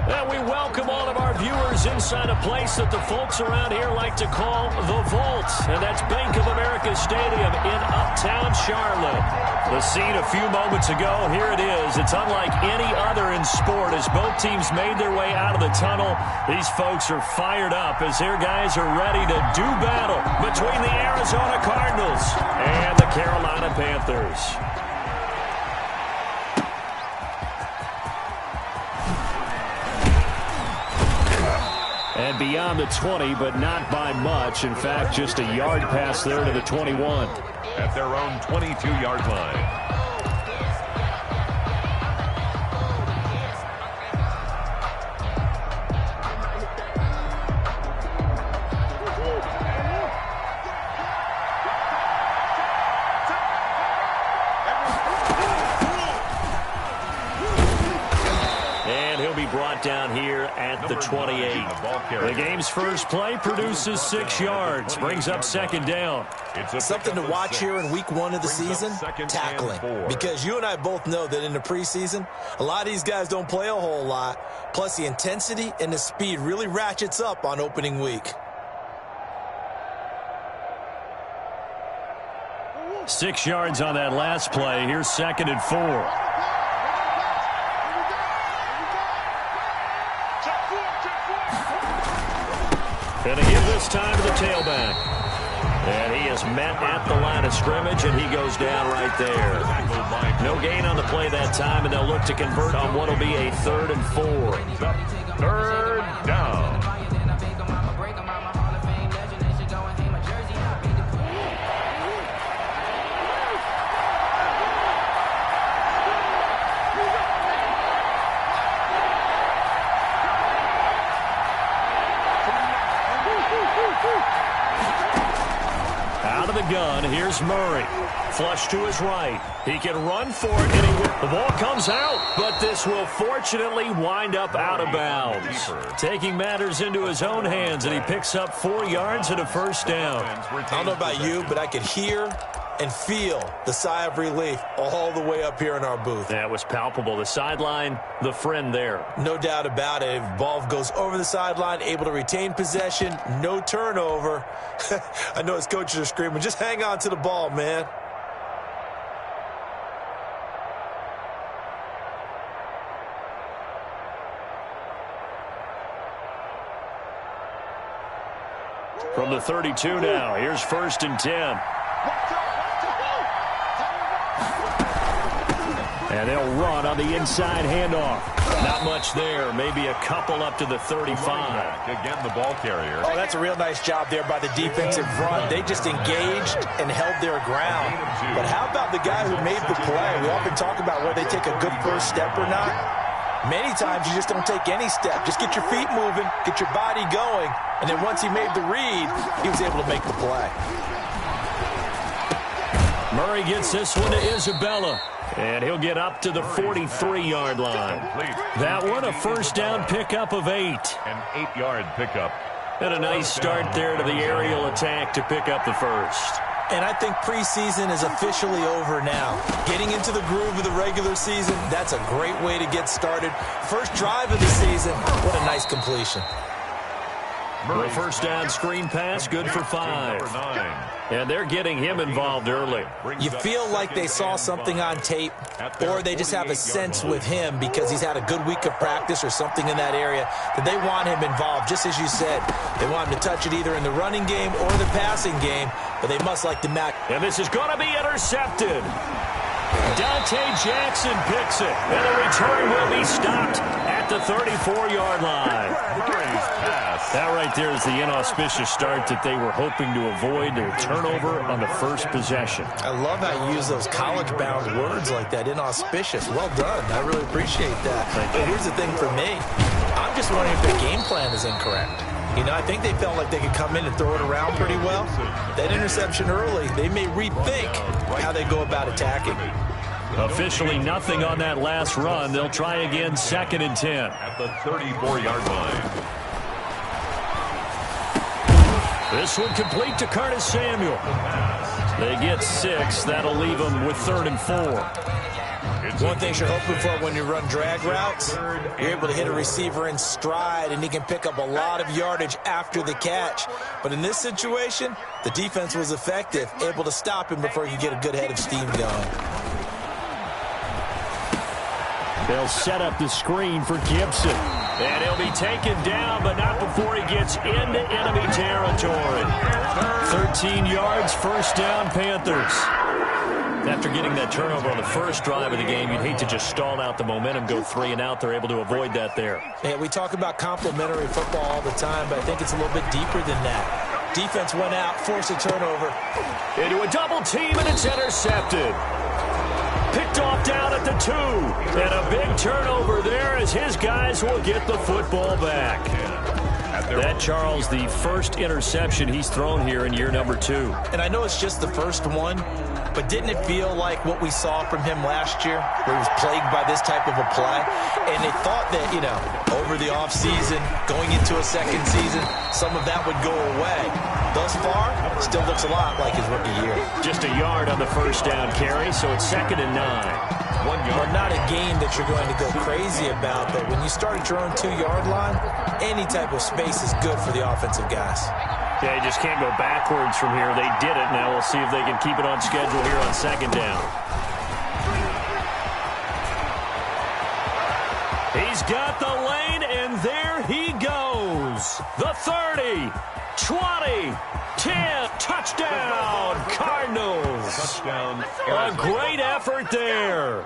And we welcome all of our viewers inside a place that the folks around here like to call the Vault. And that's Bank of America Stadium in Uptown Charlotte. The scene a few moments ago, here it is. It's unlike any other in sport as both teams made their way out of the tunnel. These folks are fired up as their guys are ready to do battle between the Arizona Cardinals and the Carolina Panthers. And beyond the 20, but not by much. In fact, just a yard pass there to the 21. At their own 22-yard line. Brought down here at the 28. The game's first play produces 6 yards, brings up second down. Something to watch here in week 1 of the season, tackling. Because you and I both know that in the preseason, a lot of these guys don't play a whole lot. Plus the intensity and the speed really ratchets up on opening week. 6 yards on that last play. Here's 2nd and 4. And a give this time to the tailback. And he is met at the line of scrimmage, and he goes down right there. No gain on the play that time, and they'll look to convert on what will be a 3rd and 4. 3rd down. Out of the gun, here's Murray. Flush to his right. He can run for it, and the ball comes out. But this will fortunately wind up out of bounds. Taking matters into his own hands, and he picks up 4 yards and a first down. I don't know about you, but I could hear and feel the sigh of relief all the way up here in our booth. That was palpable. The sideline, the friend there. No doubt about it. If ball goes over the sideline, able to retain possession, no turnover. I know his coaches are screaming, just hang on to the ball, man. From the 32 now, here's 1st and 10. And they'll run on the inside handoff. Not much there. Maybe a couple up to the 35. Again, the ball carrier. Oh, that's a real nice job there by the defensive front. They just engaged and held their ground. But how about the guy who made the play? We often talk about whether they take a good first step or not. Many times you just don't take any step. Just get your feet moving, get your body going. And then once he made the read, he was able to make the play. Murray gets this one to Isabella. And he'll get up to the 43-yard line. That one, a first down pickup of 8. An 8-yard pickup. And a nice start there to the aerial attack to pick up the first. And I think preseason is officially over now. Getting into the groove of the regular season, that's a great way to get started. First drive of the season, what a nice completion. The first down screen pass, good for 5. And they're getting him involved early. You feel like they saw something on tape, or they just have a sense with him because he's had a good week of practice or something in that area that they want him involved, just as you said. They want him to touch it either in the running game or the passing game, but they must like to match. And this is going to be intercepted. Dante Jackson picks it, and the return will be stopped at the 34-yard line. That right there is the inauspicious start that they were hoping to avoid. Their turnover on the first possession. I love how you use those college-bound words like that, inauspicious. Well done. I really appreciate that. But here's the thing for me. I'm just wondering if their game plan is incorrect. You know, I think they felt like they could come in and throw it around pretty well. That interception early, they may rethink how they go about attacking. Officially nothing on that last run. They'll try again, 2nd and 10. At the 34-yard line. This one complete to Curtis Samuel. They get 6. That'll leave them with 3rd and 4. One thing you're hoping for when you run drag routes, you're able to hit a receiver in stride, and he can pick up a lot of yardage after the catch. But in this situation, the defense was effective, able to stop him before he could get a good head of steam going. They'll set up the screen for Gibson. And he'll be taken down, but not before he gets into enemy territory. 13 yards, first down, Panthers. After getting that turnover on the first drive of the game, you'd hate to just stall out the momentum, go 3 and out. They're able to avoid that there. Yeah, we talk about complementary football all the time, but I think it's a little bit deeper than that. Defense went out, forced a turnover. Into a double team, and it's intercepted. Picked off down at the 2. And a big turnover there as his guys will get the football back. That, Charles, the first interception he's thrown here in year number 2. And I know it's just the first one, but didn't it feel like what we saw from him last year, where he was plagued by this type of a play? And they thought that, over the offseason, going into a second season, some of that would go away. Thus far, still looks a lot like his rookie year. Just a yard on the first down carry, so it's 2nd and 9. 1 yard. Well, not a game that you're going to go crazy about, but when you start at your own 2-yard line, any type of space is good for the offensive guys. Yeah, you just can't go backwards from here. They did it. Now we'll see if they can keep it on schedule here on 2nd down. He's got the lane, and there he goes. The 30, 20, 10, touchdown, Cardinals. Touchdown. A great effort there.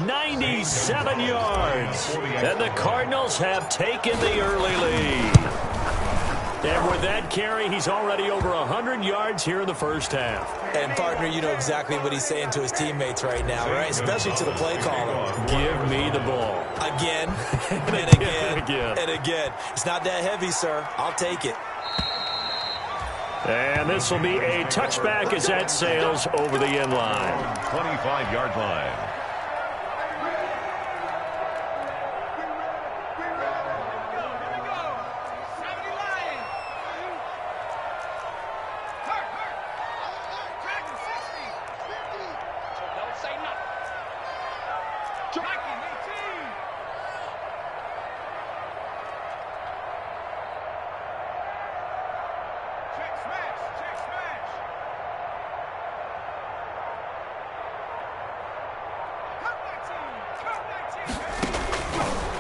97 yards. And the Cardinals have taken the early lead. And with that carry, he's already over 100 yards here in the first half. And, partner, you know exactly what he's saying to his teammates right now, right? Especially to the play caller. Give me the ball. Again, and again, and again. It's not that heavy, sir. I'll take it. And this will be a touchback as that sails over the end line. 25-yard line.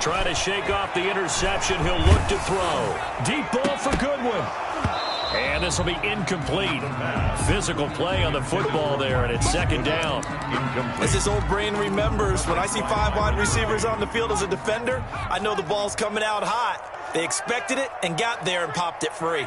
Trying to shake off the interception. He'll look to throw. Deep ball for Goodwin. And this will be incomplete. Physical play on the football there, and it's 2nd down. As his old brain remembers, when I see 5 wide receivers on the field as a defender, I know the ball's coming out hot. They expected it and got there and popped it free.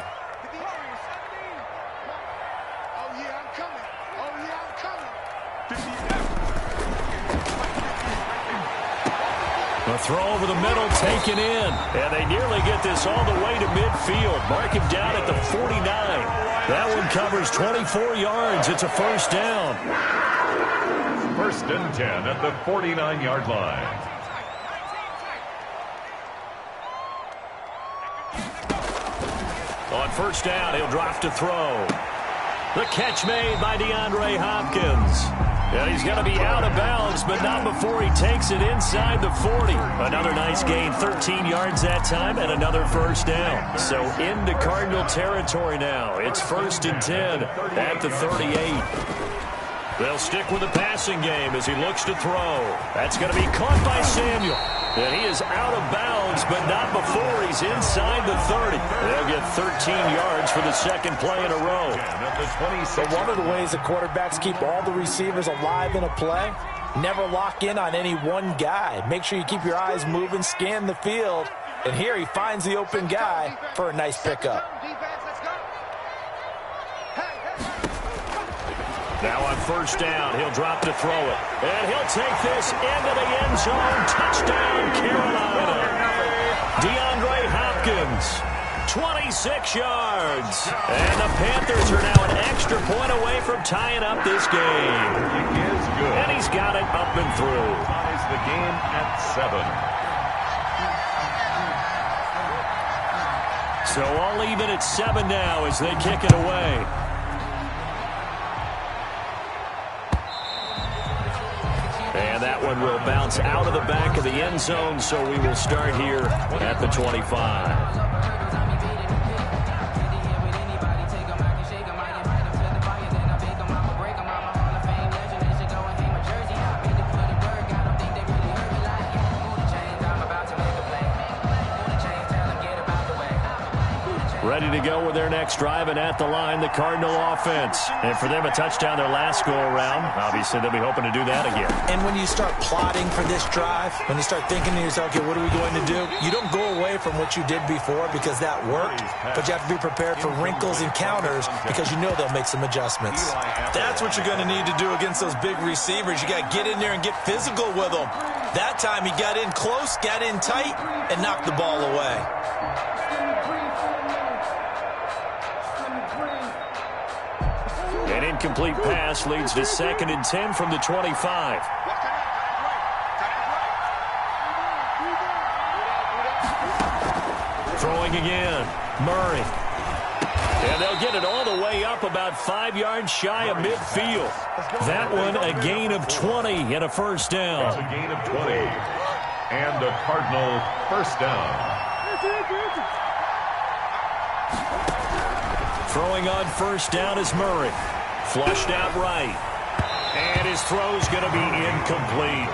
A throw over the middle, taken in. And they nearly get this all the way to midfield. Mark him down at the 49. That one covers 24 yards. It's a first down. 1st and 10 at the 49-yard line. On first down, he'll drop to throw. The catch made by DeAndre Hopkins. Yeah, he's going to be out of bounds, but not before he takes it inside the 40. Another nice gain, 13 yards that time, and another first down. So into Cardinal territory now. It's 1st and 10 at the 38. They'll stick with the passing game as he looks to throw. That's going to be caught by Samuel. And he is out of bounds, but not before he's inside the 30. They'll get 13 yards for the 2nd play in a row. So one of the ways the quarterbacks keep all the receivers alive in a play, never lock in on any one guy. Make sure you keep your eyes moving, scan the field. And here he finds the open guy for a nice pickup. Now on first down, he'll drop to throw it. And he'll take this into the end zone. Touchdown, Carolina. DeAndre Hopkins, 26 yards. And the Panthers are now an extra point away from tying up this game. He is good. And he's got it up and through. Ties the game at 7. So all even at 7 now as they kick it away. bounce out of the back of the end zone, so we will start here at the 25. Ready to go with their next drive, and at the line, the Cardinal offense. And for them, a touchdown their last go-around. Obviously, they'll be hoping to do that again. And when you start plotting for this drive, when you start thinking to yourself, okay, what are we going to do? You don't go away from what you did before because that worked, but you have to be prepared for wrinkles and counters because you know they'll make some adjustments. That's what you're going to need to do against those big receivers. You got to get in there and get physical with them. That time he got in close, got in tight, and knocked the ball away. An incomplete pass leads to 2nd and 10 from the 25. Throwing again, Murray. And they'll get it all the way up about 5 yards shy of midfield. That one a gain of 20 and a first down. It's a gain of 20. And the Cardinal first down. Throwing on first down is Murray. Flushed out right. And his throw's going to be incomplete.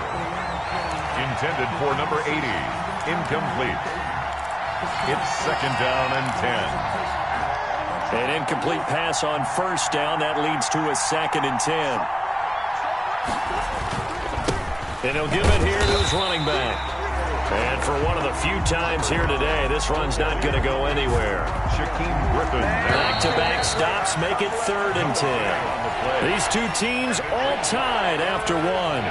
Intended for number 80. Incomplete. It's 2nd down and 10. An incomplete pass on first down. That leads to a 2nd and 10. And he'll give it here to his running back. And for one of the few times here today, this run's not going to go anywhere. Back-to-back stops make it 3rd and 10. These two teams all tied after one.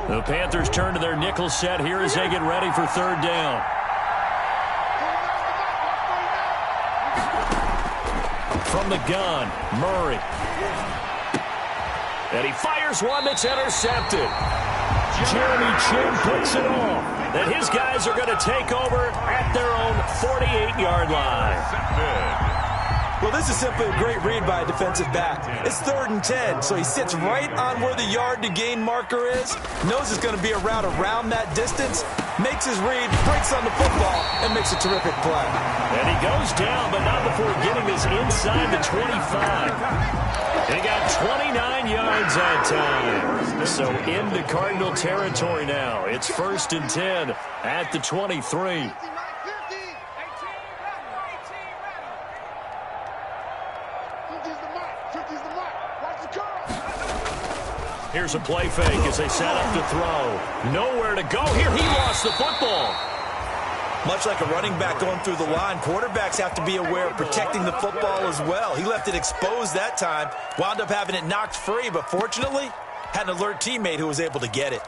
The Panthers turn to their nickel set here as they get ready for 3rd down. From the gun, Murray. And he fires one that's intercepted. Jeremy Chin puts it off. And his guys are going to take over at their own 48-yard line. Well, this is simply a great read by a defensive back. It's 3rd and 10, so he sits right on where the yard-to-gain marker is, knows it's going to be a route around that distance, makes his read, breaks on the football, and makes a terrific play. And he goes down, but not before getting this inside the 25. He got 29 yards that time. So into Cardinal territory now. It's 1st and 10 at the 23. Here's a play fake as they set up to throw. Nowhere to go here. He lost the football. Much like a running back going through the line, quarterbacks have to be aware of protecting the football as well. He left it exposed that time, wound up having it knocked free, but fortunately, had an alert teammate who was able to get it.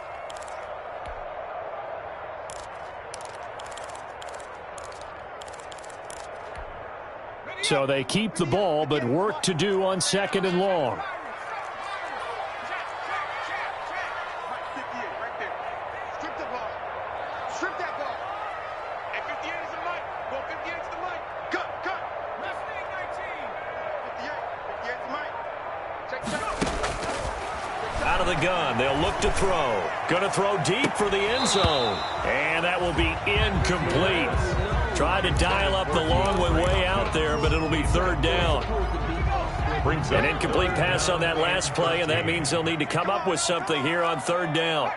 So they keep the ball, but work to do on 2nd and long. Out of the gun, they'll look to throw. Going to throw deep for the end zone. And that will be incomplete. Tried to dial up the long one way out there, but it'll be 3rd down. An incomplete pass on that last play, and that means they'll need to come up with something here on 3rd down.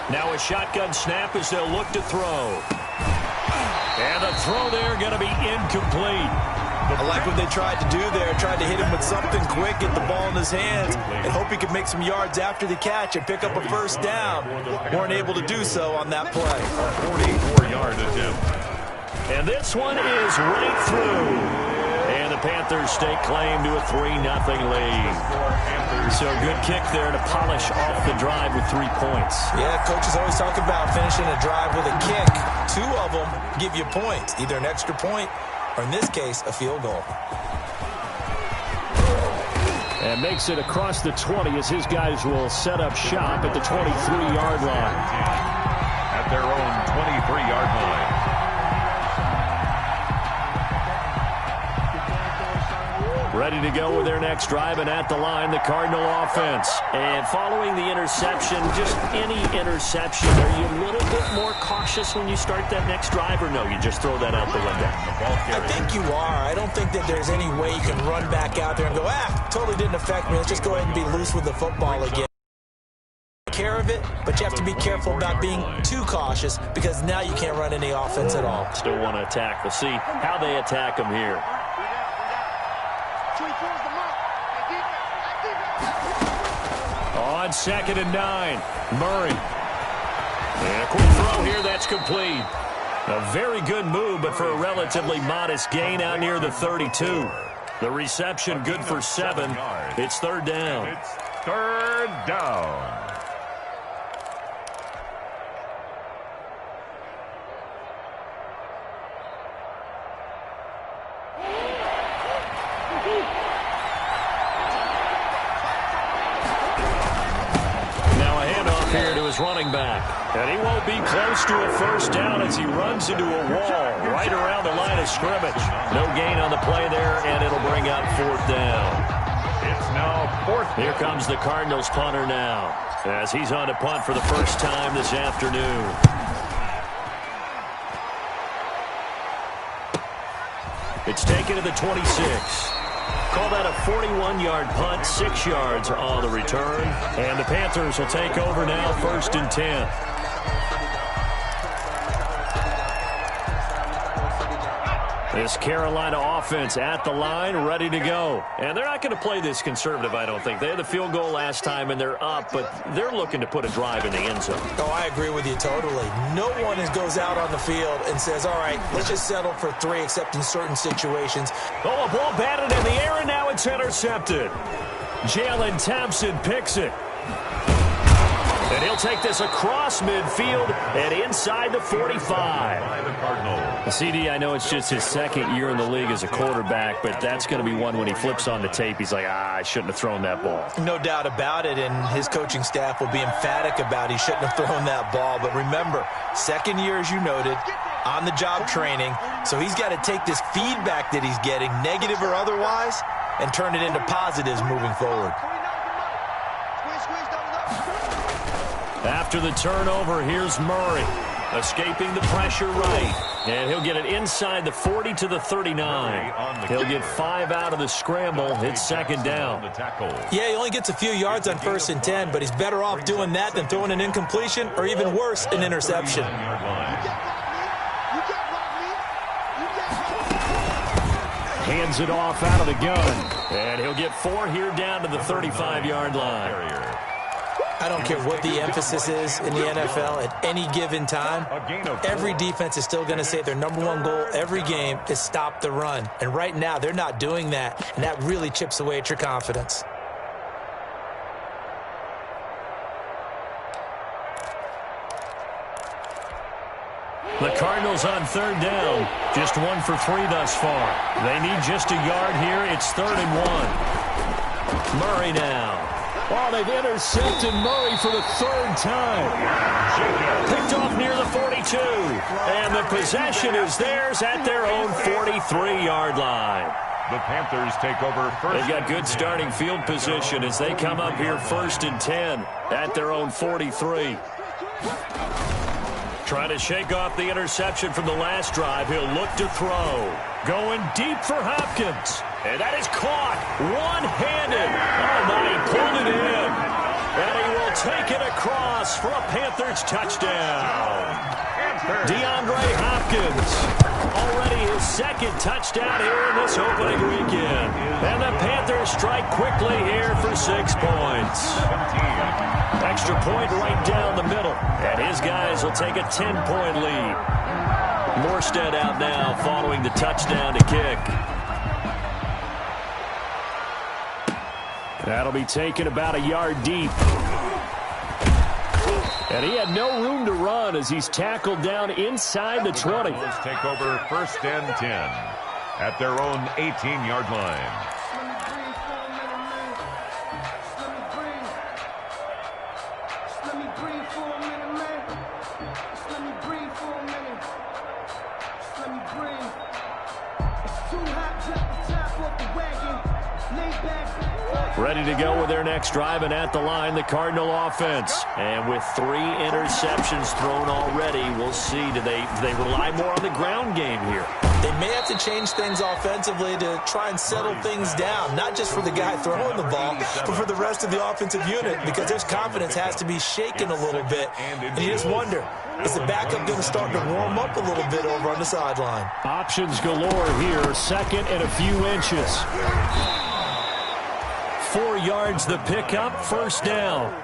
Now a shotgun snap as they'll look to throw. And the throw there going to be incomplete. I like what they tried to do there. Tried to hit him with something quick, get the ball in his hands, and hope he could make some yards after the catch and pick up a first down. Weren't able to do so on that play. A 44-yard attempt. And this one is right through. And the the Panthers stake claim to a 3-0 lead. So good kick there to polish off the drive with 3 points. Yeah, coaches always talk about finishing a drive with a kick. 2 of them give you points, either an extra point or, in this case, a field goal. And makes it across the 20 as his guys will set up shop at the 23-yard line. At their own 23-yard line. Ready to go with their next drive, and at the line, the Cardinal offense. And following the interception, just any interception, are you a little bit more cautious when you start that next drive, or no, you just throw that out the window? I think you are. I don't think that there's any way you can run back out there and go, totally didn't affect me. Let's just go ahead and be loose with the football again. Care of it, but you have to be careful about being too cautious because now you can't run any offense at all. Still want to attack. We'll see how they attack them here. On 2nd and 9, Murray. And a quick throw here, that's complete. A very good move, but for a relatively modest gain out near the 32. The reception good for 7. It's 3rd down. It's 3rd down. Here to his running back. And he won't be close to a 1st down as he runs into a wall right around the line of scrimmage. No gain on the play there, and it'll bring up 4th down. It's now 4th. Here comes the Cardinals punter now as he's on to punt for the first time this afternoon. It's taken to the 26. Call that a 41-yard punt, 6 yards on the return. And the Panthers will take over now, 1st and 10. This Carolina offense at the line, ready to go. And they're not going to play this conservative, I don't think. They had the field goal last time, and they're up, but they're looking to put a drive in the end zone. Oh, I agree with you totally. No one goes out on the field and says, all right, let's just settle for 3, except in certain situations. Oh, a ball batted in the air, and now it's intercepted. Jalen Thompson picks it. And he'll take this across midfield and inside the 45. CD, I know it's just his 2nd year in the league as a quarterback, but that's going to be one when he flips on the tape. He's like, I shouldn't have thrown that ball. No doubt about it, and his coaching staff will be emphatic about he shouldn't have thrown that ball. But remember, 2nd year, as you noted, on-the-job training, so he's got to take this feedback that he's getting, negative or otherwise, and turn it into positives moving forward. After the turnover, here's Murray, escaping the pressure right. And he'll get it inside the 40 to the 39. He'll get 5 out of the scramble. It's 2nd down. Yeah, he only gets a few yards on 1st and 10, but he's better off doing that than throwing an incompletion or even worse, an interception. Hands it off out of the gun. And he'll get 4 here down to the 35-yard line. I don't care what the emphasis is in the NFL at any given time. Every defense is still going to say their #1 goal every game is stop the run. And right now, they're not doing that, and that really chips away at your confidence. The Cardinals on 3rd down. Just 1 for 3 thus far. They need just a yard here. It's 3rd and 1. Murray now. Oh, they've intercepted Murray for the 3rd time. Picked off near the 42. And the possession is theirs at their own 43-yard line. The Panthers take over 1st. They've got good starting field position as they come up here 1st and 10 at their own 43. Trying to shake off the interception from the last drive. He'll look to throw. Going deep for Hopkins. And that is caught one-handed. Oh, my, he pulled it in. And he will take it across for a Panthers touchdown. DeAndre Hopkins. Already his 2nd touchdown here in this opening weekend. And the Panthers strike quickly here for 6 points. Extra point right down the middle. And his guys will take a 10-point lead. Morstead out now following the touchdown to kick. That'll be taken about a yard deep. And he had no room to run as he's tackled down inside the 20. Let's take over 1st and 10 at their own 18-yard line. Ready to go with their next drive, and at the line, the Cardinal offense. And with 3 interceptions thrown already, we'll see. Do they rely more on the ground game here? They may have to change things offensively to try and settle things down, not just for the guy throwing the ball, but for the rest of the offensive unit, because their confidence has to be shaken a little bit. And you just wonder, is the backup going to start to warm up a little bit over on the sideline? Options galore here, second and a few inches. 4 yards the pickup, 1st down.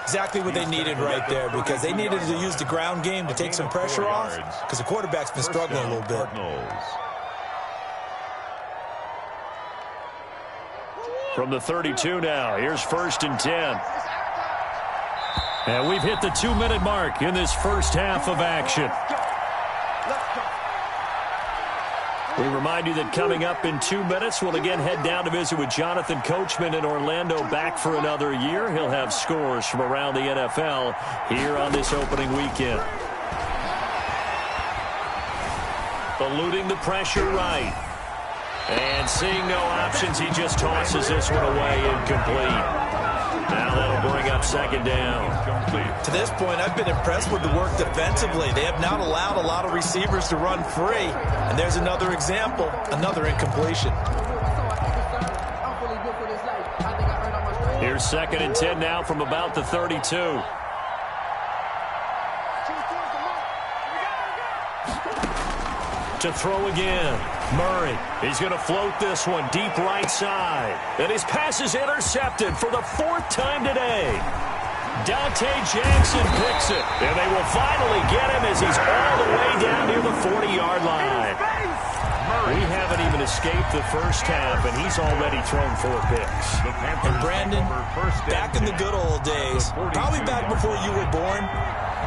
Exactly what they needed right there, because they needed to use the ground game to take some pressure off, because the quarterback's been struggling a little bit. From the 32 now, here's 1st and 10. And we've hit the 2-minute mark in this first half of action. We remind you that coming up in 2 minutes, we'll again head down to visit with Jonathan Coachman in Orlando, back for another year. He'll have scores from around the NFL here on this opening weekend. Eluding the pressure right. And seeing no options, he just tosses this one away, incomplete. Now that'll bring up 2nd down. To this point, I've been impressed with the work defensively. They have not allowed a lot of receivers to run free. And there's another example, another incompletion. Here's 2nd and 10 now from about the 32. To throw again. Murray, he's going to float this one deep right side. And his pass is intercepted for the 4th time today. Dante Jackson picks it. And they will finally get him as he's all the way down near the 40-yard line. We haven't even escaped the first half, and he's already thrown 4 picks. And Brandon, back in the good old days, probably back before you were born,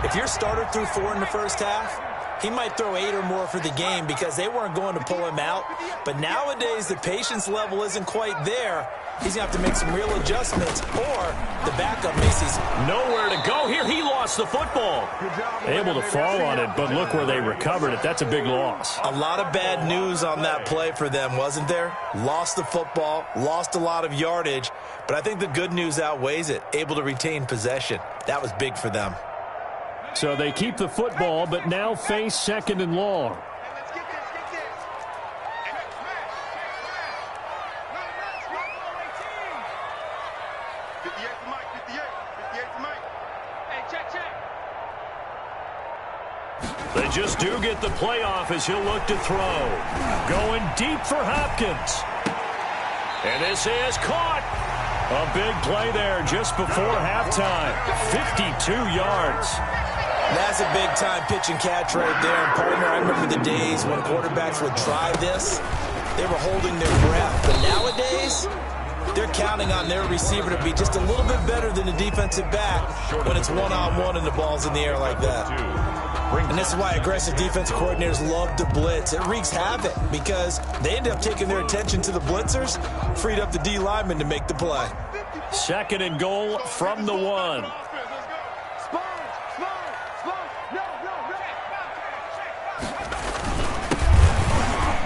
if your starter threw 4 in the first half, he might throw 8 or more for the game because they weren't going to pull him out. But nowadays, the patience level isn't quite there. He's going to have to make some real adjustments, or the backup misses. Nowhere to go here. He lost the football. Able to fall on it, but look where they recovered it. That's a big loss. A lot of bad news on that play for them, wasn't there? Lost the football, lost a lot of yardage, but I think the good news outweighs it. Able to retain possession. That was big for them. So they keep the football, but now face 2nd and long. They just do get the playoff as he'll look to throw. Going deep for Hopkins. And this is caught. A big play there just before halftime. 52 yards. That's a big-time pitch and catch right there. And, partner, I remember the days when quarterbacks would try this. They were holding their breath. But nowadays, they're counting on their receiver to be just a little bit better than the defensive back when it's one-on-one and the ball's in the air like that. And this is why aggressive defensive coordinators love to blitz. It wreaks havoc because they end up taking their attention to the blitzers, freed up the D lineman to make the play. 2nd and goal from the 1.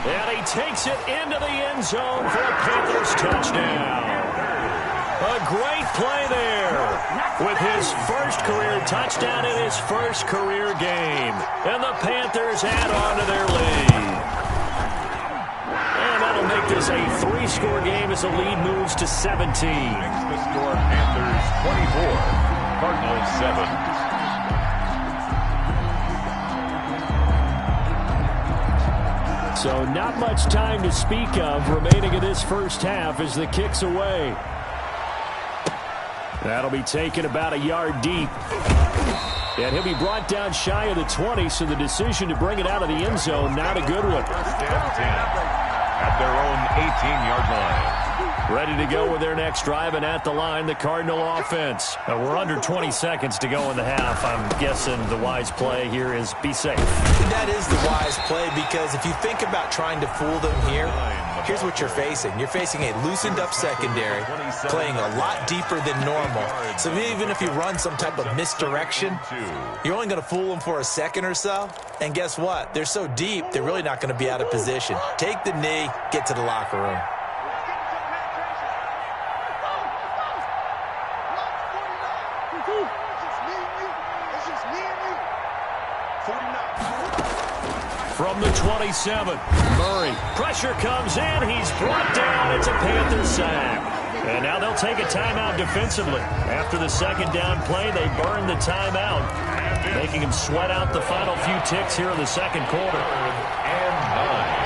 And he takes it into the end zone for a Panthers touchdown. A great play there with his first career touchdown in his first career game. And the Panthers add on to their lead. And that'll make this a 3-score game as the lead moves to 17. Makes the score Panthers 24, Cardinals 7. So not much time to speak of remaining in this first half as the kick's away. That'll be taken about a yard deep. And he'll be brought down shy of the 20, so the decision to bring it out of the end zone, not a good one. 1st and 10 at their own 18-yard line. Ready to go with their next drive, and at the line, the Cardinal offense. We're under 20 seconds to go in the half. I'm guessing the wise play here is be safe. That is the wise play, because if you think about trying to fool them here, here's what you're facing. You're facing a loosened up secondary, playing a lot deeper than normal. So even if you run some type of misdirection, you're only going to fool them for a second or so. And guess what? They're so deep, they're really not going to be out of position. Take the knee, get to the locker room. From the 27, Murray. Pressure comes in. He's brought down. It's a Panthers sack. And now they'll take a timeout defensively. After the second down play, they burn the timeout, making him sweat out the final few ticks here in the second quarter. And 9.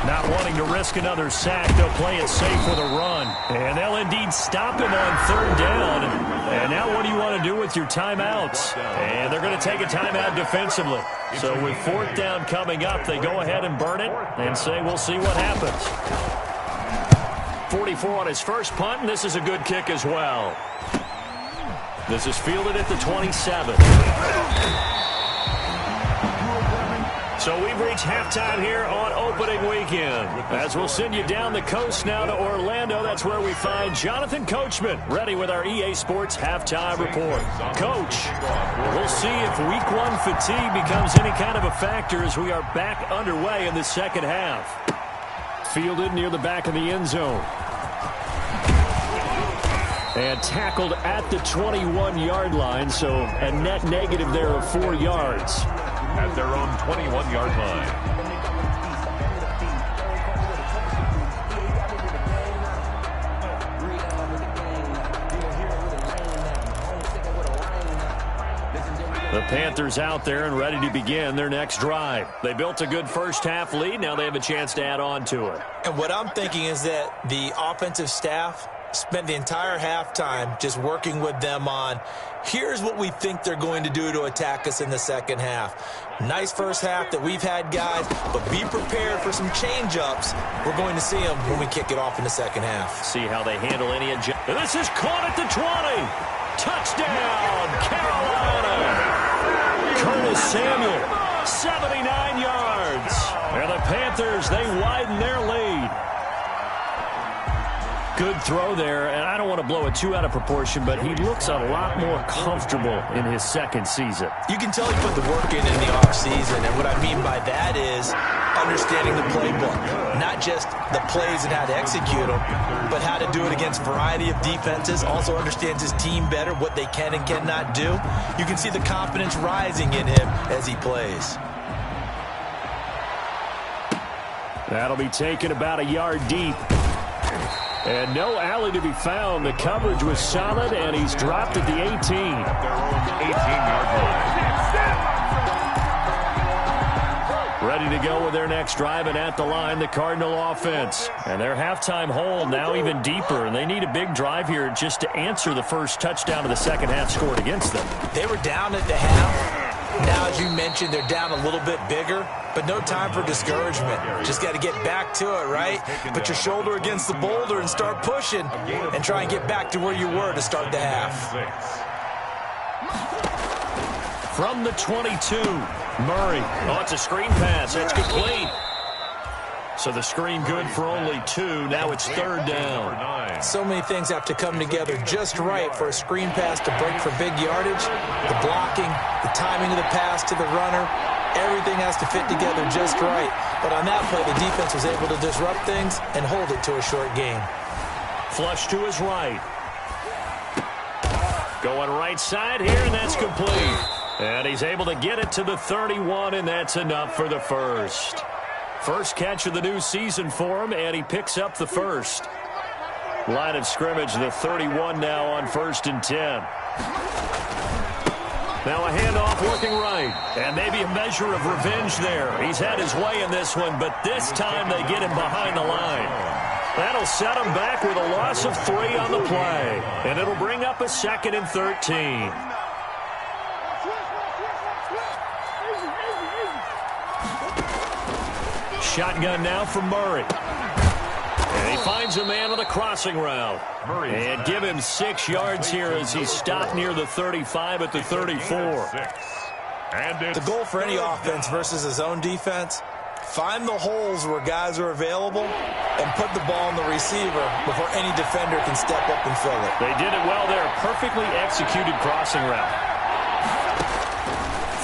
Not wanting to risk another sack, they'll play it safe with a run. And they'll indeed stop him on third down. And now what do you want to do with your timeouts? And they're going to take a timeout defensively. So with fourth down coming up, they go ahead and burn it and say, we'll see what happens. 44 on his first punt, and this is a good kick as well. This is fielded at the 27. So we've reached halftime here on opening weekend. As we'll send you down the coast now to Orlando, that's where we find Jonathan Coachman, ready with our EA Sports halftime report. Coach, we'll see if week one fatigue becomes any kind of a factor as we are back underway in the second half. Fielded near the back of the end zone. And tackled at the 21-yard line, so a net negative there of 4 yards. At their own 21-yard line. The Panthers out there and ready to begin their next drive. They built a good first-half lead. Now they have a chance to add on to it. And what I'm thinking is that the offensive staff spent the entire halftime just working with them on, here's what we think they're going to do to attack us in the second half. Nice first half that we've had, guys, but be prepared for some change-ups. We're going to see them when we kick it off in the second half. See how they handle any adjustment. This is caught at the 20. Touchdown, Carolina. Curtis Samuel, 79 yards. And the Panthers, they widen their lead. Good throw there, and I don't want to blow it too out of proportion, but he looks a lot more comfortable in his second season. You can tell he put the work in the offseason, and what I mean by that is understanding the playbook. Not just the plays and how to execute them, but how to do it against a variety of defenses. Also understands his team better, what they can and cannot do. You can see the confidence rising in him as he plays. That'll be taken about a yard deep. And no alley to be found. The coverage was solid, and he's dropped at the 18. At their own 18-yard line. Ready to go with their next drive, and at the line, the Cardinal offense. And their halftime hold now even deeper, and they need a big drive here just to answer the first touchdown of the second half scored against them. They were down at the half. Now, as you mentioned, they're down a little bit bigger, but no time for discouragement. Just got to get back to it, right? Put your shoulder against the boulder and start pushing and try and get back to where you were to start the half. From the 22, Murray. Oh, it's a screen pass. It's complete. So the screen good for only 2. Now it's third down. So many things have to come together just right for a screen pass to break for big yardage. The blocking, the timing of the pass to the runner, everything has to fit together just right. But on that play, the defense was able to disrupt things and hold it to a short gain. Flush to his right. Going right side here, and that's complete. And he's able to get it to the 31, and that's enough for the first. First catch of the new season for him, and he picks up the first. Line of scrimmage, the 31 now on 1st and 10. Now a handoff working right, and maybe a measure of revenge there. He's had his way in this one, but this time they get him behind the line. That'll set him back with a loss of 3 on the play, and it'll bring up a 2nd and 13. shotgun now from Murray. And he finds a man on the crossing route. And give him 6 yards here as he stopped near the 35 at the 34. The goal for any offense versus his own defense, find the holes where guys are available and put the ball in the receiver before any defender can step up and fill it. They did it well there. Perfectly executed crossing route.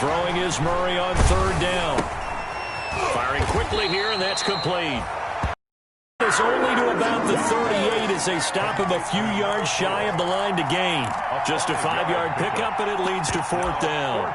Throwing is Murray on 3rd down. Firing quickly here, and that's complete. It's only to about the 38 as they stop him a few yards shy of the line to gain. Just a 5-yard pickup, and it leads to 4th down.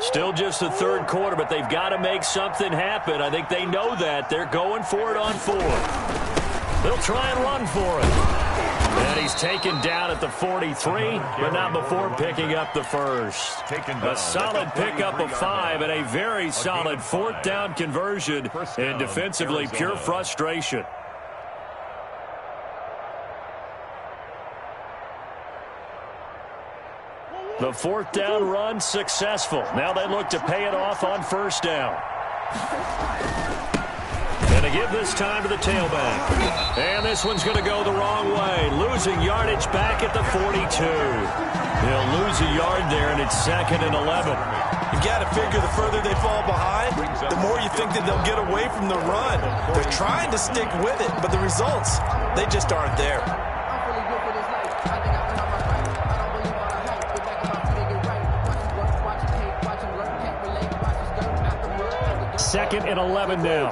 Still just the 3rd quarter, but they've got to make something happen. I think they know that. They're going for it on 4th. They'll try and run for it. And he's taken down at the 43, but not before picking up the first. A solid pickup of 5 and a very solid 4th down conversion, and defensively pure frustration. The 4th down run successful. Now they look to pay it off on 1st down. And to give this time to the tailback. And this one's going to go the wrong way. Losing yardage back at the 42. They'll lose a yard there, and it's 2nd and 11. You got to figure the further they fall behind, the more you think that they'll get away from the run. They're trying to stick with it, but the results, they just aren't there. 2nd and 11 now.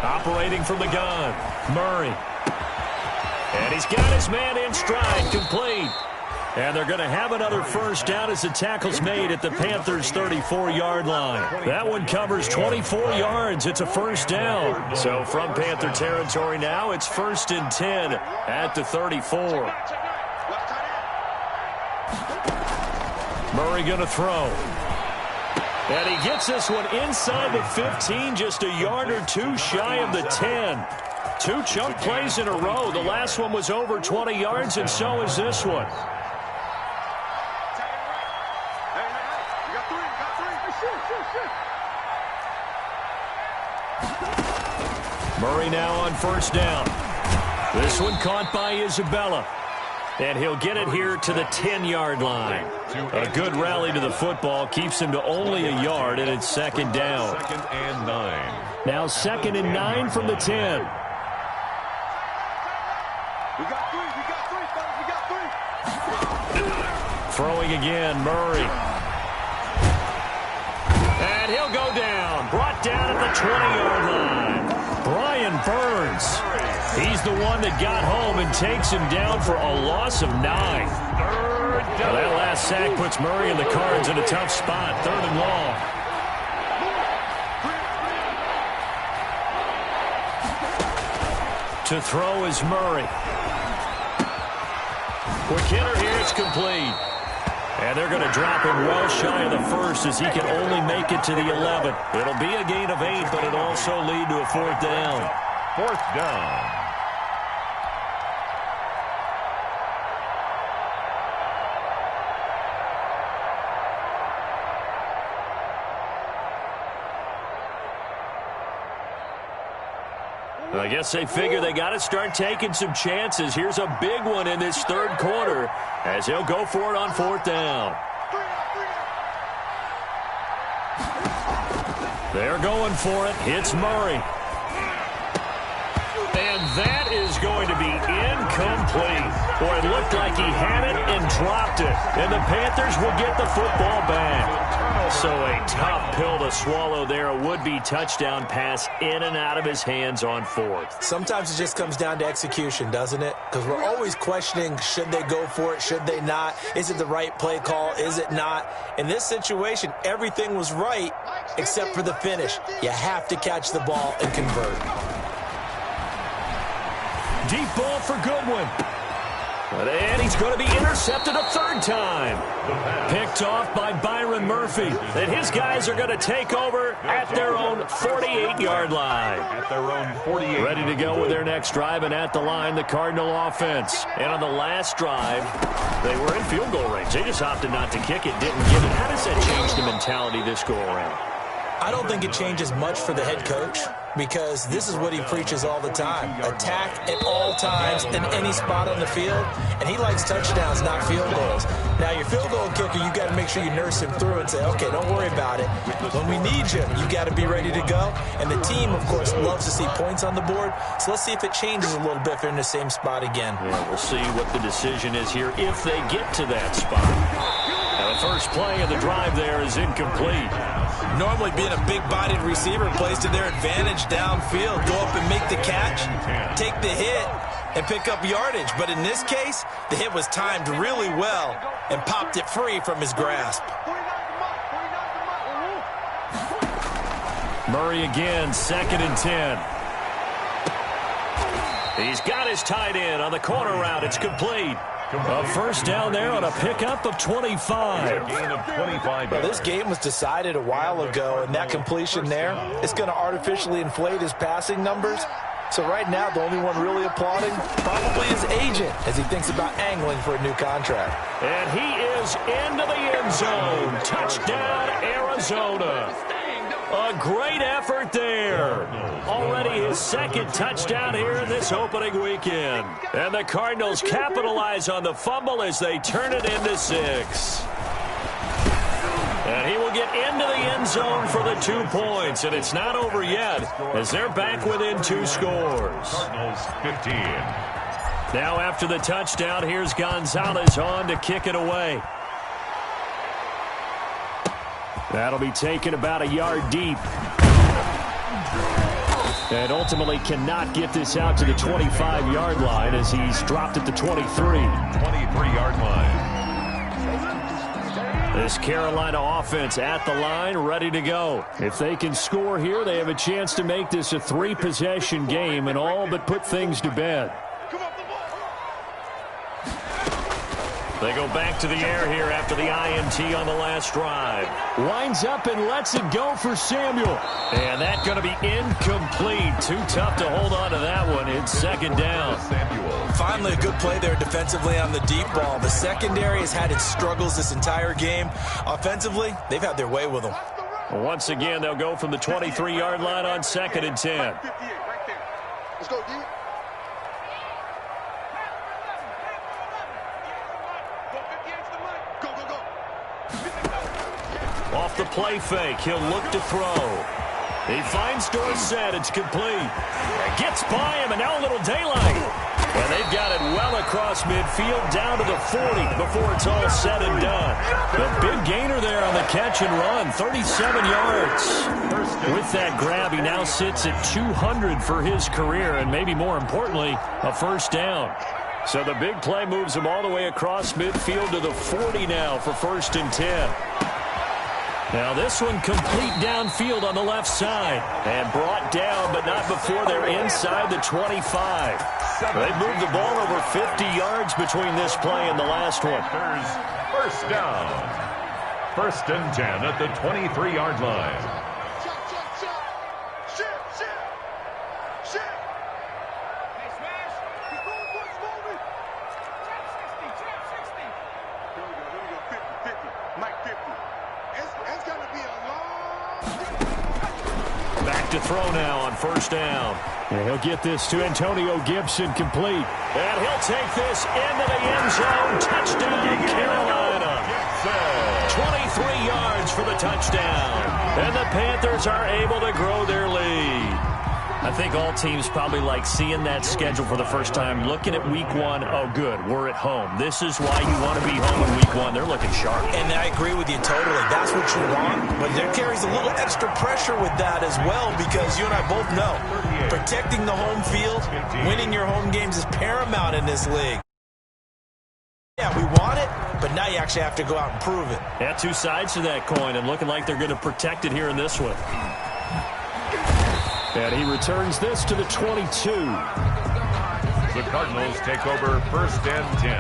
Operating from the gun, Murray. And he's got his man in stride, complete. And they're going to have another 1st down as the tackle's made at the Panthers' 34-yard line. That one covers 24 yards. It's a 1st down. So from Panther territory now, it's 1st and 10 at the 34. Murray going to throw. And he gets this one inside the 15, just a yard or 2 shy of the 10. 2 chunk plays in a row. The last one was over 20 yards, and so is this one. Murray now on 1st down. This one caught by Isabella. And he'll get it here to the 10-yard line. A good rally to the football keeps him to only a yard, and it's 2nd down. 2nd and 9. Now 2nd and 9 from the 10. We got 3, fellas, we got 3. Throwing again, Murray. And he'll go down. Brought down at the 20-yard line. Brian Burns. He's the one that got home and takes him down for a loss of 9. Now that last sack puts Murray and the Cards in a tough spot. 3rd and long. To throw is Murray. Quick hitter here, it's complete. And they're going to drop him well shy of the 1st as he can only make it to the 11. It'll be a gain of 8, but it'll also lead to a 4th down. 4th down. I guess they figure they got to start taking some chances. Here's a big one in this 3rd quarter as he'll go for it on 4th down. They're going for it. It's Murray. going to be incomplete. Boy, it looked like he had it and dropped it. And the Panthers will get the football back. So a tough pill to swallow there. A would-be touchdown pass in and out of his hands on fourth. Sometimes it just comes down to execution, doesn't it? Because we're always questioning, should they go for it, should they not? Is it the right play call, is it not? In this situation, everything was right except for the finish. You have to catch the ball and convert. Deep ball for Goodwin. And he's going to be intercepted a third time. Picked off by Byron Murphy. And his guys are going to take over at their own 48-yard line. At their own 48. Ready to go with their next drive, and at the line, the Cardinal offense. And on the last drive, they were in field goal range. They just opted not to kick it, didn't give it. How does that change the mentality this go-around? I don't think it changes much for the head coach because this is what he preaches all the time. Attack at all times in any spot on the field, and he likes touchdowns, not field goals. Now, your field goal kicker, you got to make sure you nurse him through and say, okay, don't worry about it. When we need you, you got to be ready to go. And the team, of course, loves to see points on the board, so let's see if it changes a little bit if they're in the same spot again. Yeah, we'll see what the decision is here if they get to that spot. Now, the first play of the drive there is incomplete. Normally being a big-bodied receiver plays to their advantage downfield. Go up and make the catch, take the hit, and pick up yardage. But in this case, the hit was timed really well and popped it free from his grasp. Murray again, 2nd and 10. He's got his tight end on the corner route. It's complete. A first down there on a pickup of 25. Gain of 25. Well, this game was decided a while ago, and that completion there is going to artificially inflate his passing numbers. So right now, the only one really applauding probably his agent as he thinks about angling for a new contract. And he is into the end zone. Touchdown, Arizona. A great effort there. Already his 2nd touchdown here in this opening weekend. And the Cardinals capitalize on the fumble as they turn it into 6. And he will get into the end zone for the 2 points. And it's not over yet as they're back within 2 scores. Cardinals 15. Now after the touchdown, here's Gonzalez on to kick it away. That'll be taken about a yard deep. And ultimately cannot get this out to the 25-yard line as he's dropped at the 23. 23-yard line. This Carolina offense at the line, ready to go. If they can score here, they have a chance to make this a 3-possession game and all but put things to bed. They go back to the air here after the INT on the last drive. Lines up and lets it go for Samuel. And that's going to be incomplete. Too tough to hold on to that one. It's 2nd down. Finally, a good play there defensively on the deep ball. The secondary has had its struggles this entire game. Offensively, they've had their way with them. Once again, they'll go from the 23-yard line on 2nd and 10. Let's go, D. Off the play fake, he'll look to throw. He finds Dorsett, it's complete. Gets by him, and now a little daylight. And they've got it well across midfield, down to the 40 before it's all said and done. The big gainer there on the catch and run, 37 yards. With that grab, he now sits at 200 for his career, and maybe more importantly, a first down. So the big play moves him all the way across midfield to the 40 now for 1st and 10. Now this one complete downfield on the left side. And brought down, but not before they're inside the 25. They've moved the ball over 50 yards between this play and the last one. First down. 1st and 10 at the 23-yard line. To throw now on 1st down. And he'll get this to Antonio Gibson complete. And he'll take this into the end zone. Touchdown, Carolina. 23 yards for the touchdown. And the Panthers are able to grow their lead. I think all teams probably like seeing that schedule for the first time, looking at week one. Oh, good, we're at home. This is why you want to be home in week one. They're looking sharp. And I agree with you totally. That's what you want. But there carries a little extra pressure with that as well, because you and I both know protecting the home field, winning your home games is paramount in this league. Yeah, we want it, but now you actually have to go out and prove it. Yeah, two sides to that coin, and looking like they're going to protect it here in this one. And he returns this to the 22. The Cardinals take over 1st and 10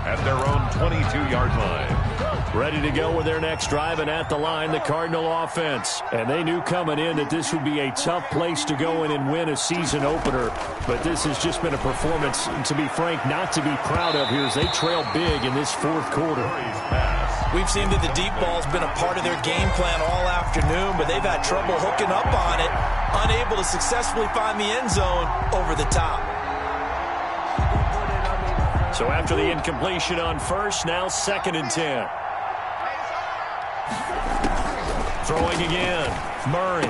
at their own 22-yard line. Ready to go with their next drive, and at the line, the Cardinal offense. And they knew coming in that this would be a tough place to go in and win a season opener. But this has just been a performance, to be frank, not to be proud of here as they trail big in this fourth quarter. We've seen that the deep ball's been a part of their game plan all afternoon, but they've had trouble hooking up on it, unable to successfully find the end zone over the top. So after the incompletion on first, now 2nd and 10. Throwing again, Murray.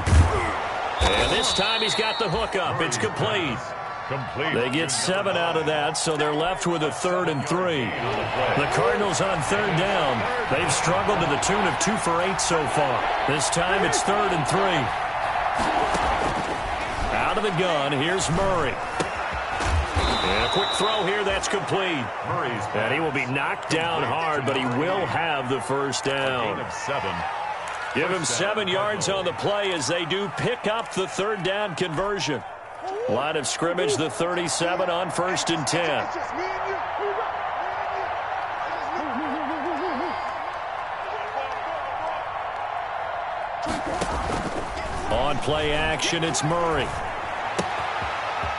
And this time he's got the hook up. It's complete. They get 7 out of that, so they're left with a 3rd and 3. The Cardinals on 3rd down. They've struggled to the tune of 2 for 8 so far. This time it's 3rd and 3. Out of the gun, here's Murray. And a quick throw here, that's complete. And he will be knocked down hard, but he will have the first down. Give him 7 yards on the play as they do pick up the 3rd down conversion. Line of scrimmage, the 37 on 1st and 10. On play action, it's Murray.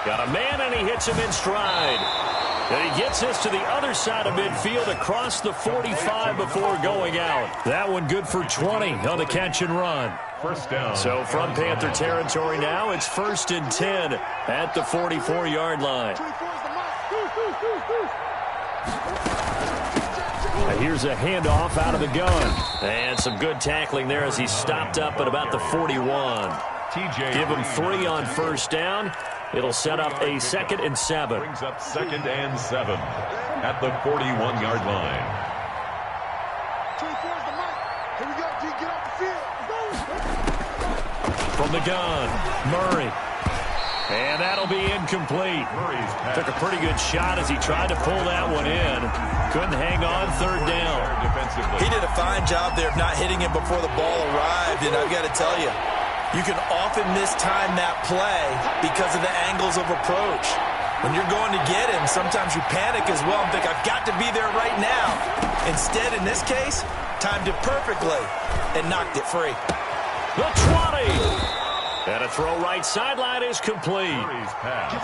Got a man, and he hits him in stride. And he gets this to the other side of midfield across the 45 before going out. That one good for 20 on the catch and run. First down. So from Panther territory now, it's 1st and 10 at the 44-yard line. And here's a handoff out of the gun. And some good tackling there as he stopped up at about the 41. Give him 3 on first down. It'll set up a 2nd and 7. Brings up 2nd and 7 at the 41-yard line. From the gun, Murray. And that'll be incomplete. Took a pretty good shot as he tried to pull that one in. Couldn't hang on 3rd down. He did a fine job there of not hitting him before the ball arrived, and I've got to tell you, you can often mistime that play because of the angles of approach. When you're going to get him, sometimes you panic as well and think, I've got to be there right now. Instead, in this case, timed it perfectly and knocked it free. The 20. And a throw right sideline is complete.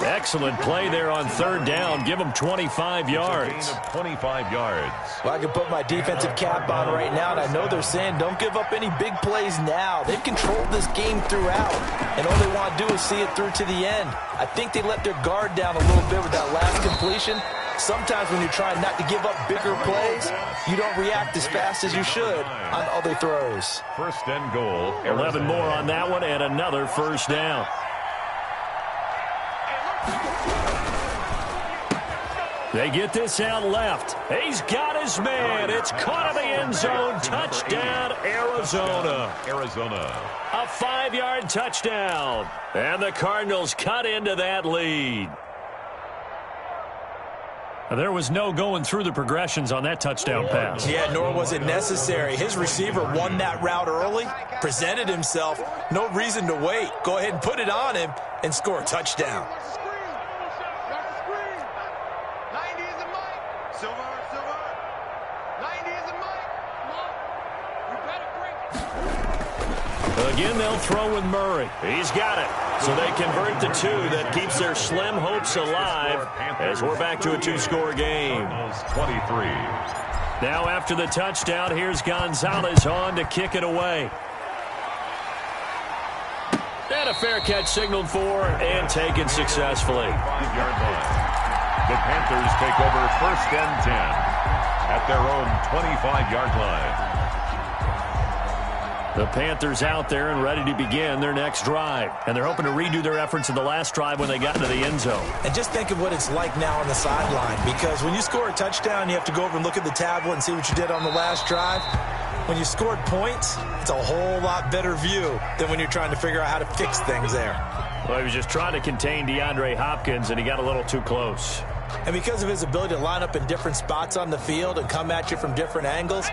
Excellent play there on 3rd down. Give him 25 yards. 25 yards. Well, I can put my defensive cap on right now, and I know they're saying don't give up any big plays now. They've controlled this game throughout, and all they want to do is see it through to the end. I think they let their guard down a little bit with that last completion. Sometimes when you're trying not to give up bigger plays, you don't react as fast as you should on other throws. 1st and goal. 11 more on that one and another first down. They get this out left. He's got his man. It's caught in the end zone. Touchdown, Arizona. A 5-yard touchdown. And the Cardinals cut into that lead. There was no going through the progressions on that touchdown pass. Yeah, nor was it necessary. His receiver won that route early, presented himself. No reason to wait. Go ahead and put it on him and score a touchdown. Again, they'll throw with Murray. He's got it. So they convert the 2. That keeps their slim hopes alive as we're back to a 2-score game. 23. Now after the touchdown, here's Gonzalez on to kick it away. And a fair catch signaled for and taken successfully. 5-yard line. The Panthers take over 1st and 10 at their own 25-yard line. The Panthers out there and ready to begin their next drive. And they're hoping to redo their efforts in the last drive when they got into the end zone. And just think of what it's like now on the sideline, because when you score a touchdown, you have to go over and look at the tablet and see what you did on the last drive. When you scored points, it's a whole lot better view than when you're trying to figure out how to fix things there. Well, he was just trying to contain DeAndre Hopkins, and he got a little too close. And because of his ability to line up in different spots on the field and come at you from different angles,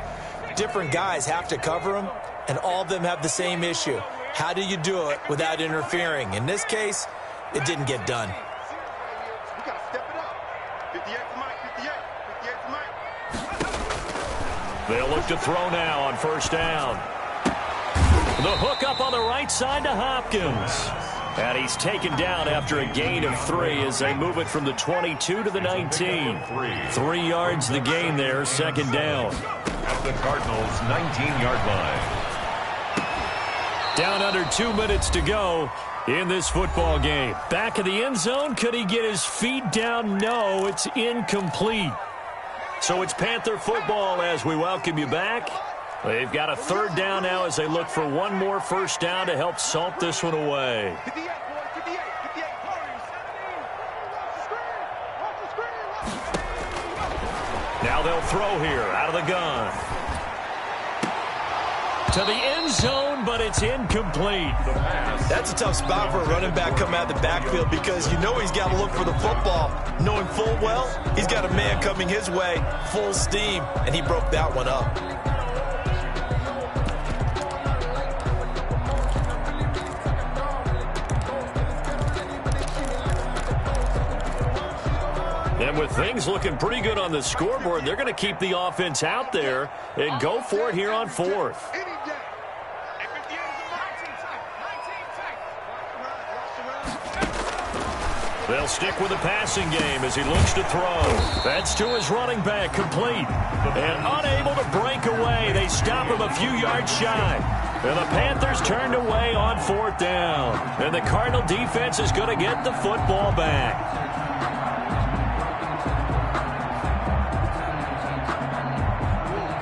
different guys have to cover him, and all of them have the same issue. How do you do it without interfering? In this case, it didn't get done. We got to step it up. 58 to Mike, 58 to Mike. They'll look to throw now on first down. The hook up on the right side to Hopkins. And he's taken down after a gain of 3 as they move it from the 22 to the 19. 3 yards the gain there, second down. At the Cardinals' 19-yard line. Down under 2 minutes to go in this football game. Back of the end zone. Could he get his feet down? No, it's incomplete. So it's Panther football as we welcome you back. They've got a third down now as they look for one more first down to help salt this one away. 58, boys, 58, 58. Watch the screen. Now they'll throw here out of the gun. To the end zone, but it's incomplete. That's a tough spot for a running back coming out of the backfield because you know he's got to look for the football, knowing full well he's got a man coming his way, full steam, and he broke that one up. And with things looking pretty good on the scoreboard, they're going to keep the offense out there and go for it here on fourth. Any day. And 58 is a 19 tight. They'll stick with the passing game as he looks to throw. That's to his running back, complete. And unable to break away. They stop him a few yards shy. And the Panthers turned away on fourth down. And the Cardinal defense is going to get the football back.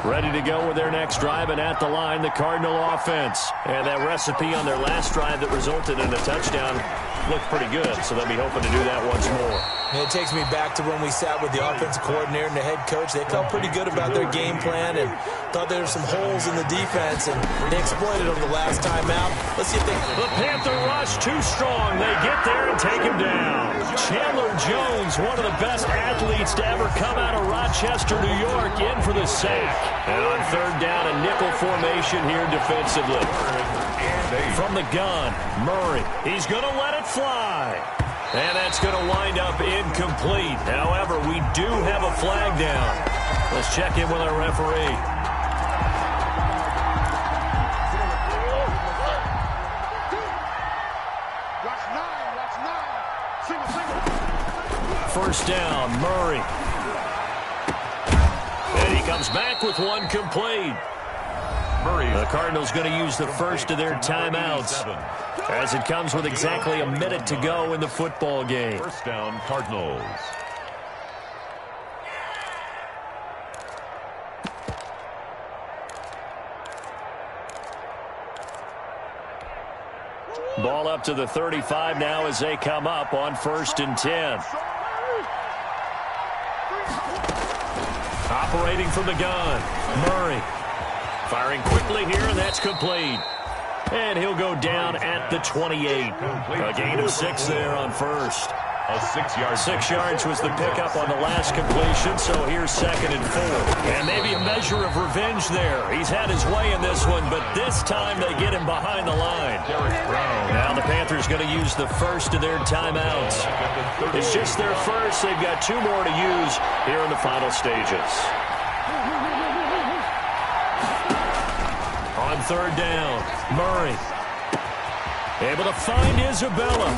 Ready to go with their next drive, and at the line, the Cardinal offense. And that recipe on their last drive that resulted in a touchdown looked pretty good, so they'll be hoping to do that once more. And it takes me back to when we sat with the offensive coordinator and the head coach. They felt pretty good about their game plan and thought there were some holes in the defense, and they exploited them the last time out. Let's see if they... The Panther rush too strong. They get there and take him down. Chandler Jones, one of the best athletes to ever come out of Rochester, New York, in for the sack. And on third down, a nickel formation here defensively. From the gun, Murray. He's going to let it fly. And that's going to wind up incomplete. However, we do have a flag down. Let's check in with our referee. First down, Murray. And he comes back with one complete. The Cardinals going to use the first of their timeouts as it comes with exactly a minute to go in the football game. First down, Cardinals. Ball up to the 35 now as they come up on 1st and 10. Operating from the gun, Murray. Firing quickly here, and that's complete. And he'll go down at the 28. A gain of 6 there on first. A 6-yard. 6 yards was the pickup on the last completion, so here's 2nd and 4. And maybe a measure of revenge there. He's had his way in this one, but this time they get him behind the line. Now the Panthers going to use the first of their timeouts. It's just their first. They've got 2 more to use here in the final stages. On third down, Murray able to find Isabella.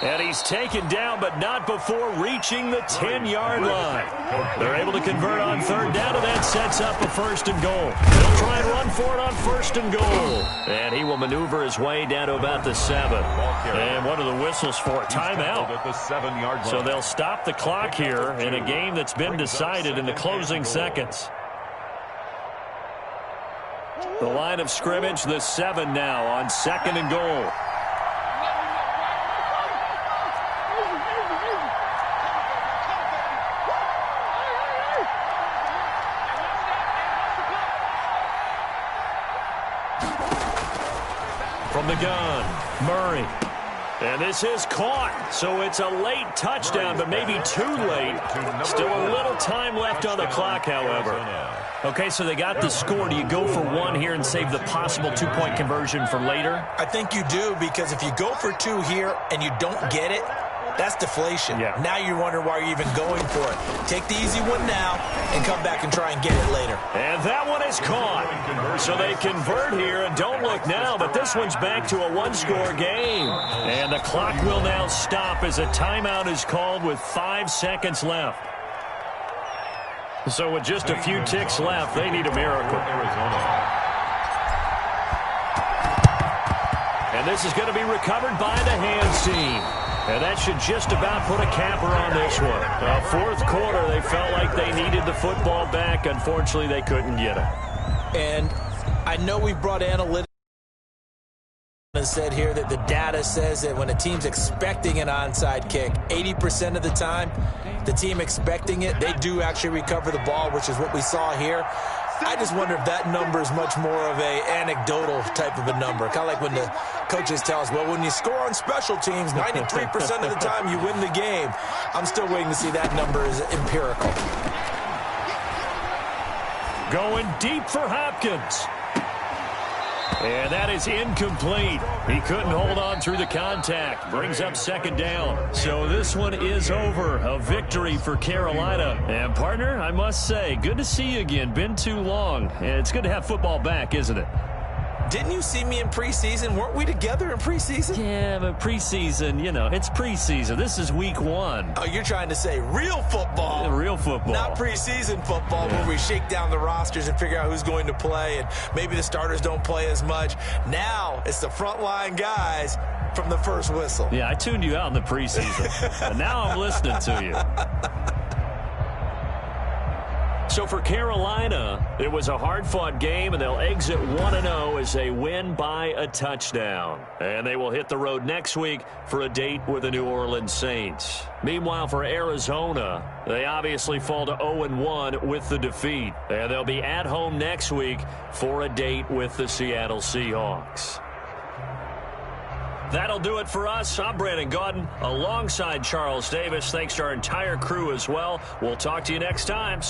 And he's taken down, but not before reaching the 10-yard line. They're able to convert on third down, and that sets up a 1st and goal. They'll try and run for it on 1st and goal. And he will maneuver his way down to about the 7. And what are the whistles for? Timeout. At the 7-yard line. So they'll stop the clock here in a game that's been decided in the closing seconds. The line of scrimmage, the 7 now on 2nd and goal. From the gun, Murray. And this is caught, so it's a late touchdown, but maybe too late. Still a little time left on the clock, however. Okay, so they got the score. Do you go for 1 here and save the possible 2-point conversion for later? I think you do, because if you go for 2 here and you don't get it, that's deflation. Yeah. Now you're wondering why you're even going for it. Take the easy one now and come back and try and get it later. And that one is caught. So they convert here, and don't look now, but this one's back to a 1-score game. And the clock will now stop as a timeout is called with 5 seconds left. So with just a few ticks left, they need a miracle. And this is going to be recovered by the hands team. And that should just about put a capper on this one. Fourth quarter, they felt like they needed the football back. Unfortunately, they couldn't get it. And I know we brought analytics and said here that the data says that when a team's expecting an onside kick, 80% of the time, the team expecting it, they do actually recover the ball, which is what we saw here. I just wonder if that number is much more of a anecdotal type of a number. Kind of like when the coaches tell us, well, when you score on special teams, 93% of the time you win the game. I'm still waiting to see that number is empirical. Going deep for Hopkins. And that is incomplete. He couldn't hold on through the contact. Brings up 2nd down. So this one is over. A victory for Carolina. And, partner, I must say, good to see you again. Been too long. And it's good to have football back, isn't it? Didn't you see me in preseason? Weren't we together in preseason? Yeah, but preseason, you know, it's preseason. This is week 1. Oh, you're trying to say real football. Yeah, real football. Not preseason football where we shake down the rosters and figure out who's going to play, and maybe the starters don't play as much. Now it's the frontline guys from the first whistle. Yeah, I tuned you out in the preseason. And now I'm listening to you. So for Carolina, it was a hard-fought game, and they'll exit 1-0 as they win by a touchdown. And they will hit the road next week for a date with the New Orleans Saints. Meanwhile, for Arizona, they obviously fall to 0-1 with the defeat. And they'll be at home next week for a date with the Seattle Seahawks. That'll do it for us. I'm Brandon Gaudin alongside Charles Davis. Thanks to our entire crew as well. We'll talk to you next time.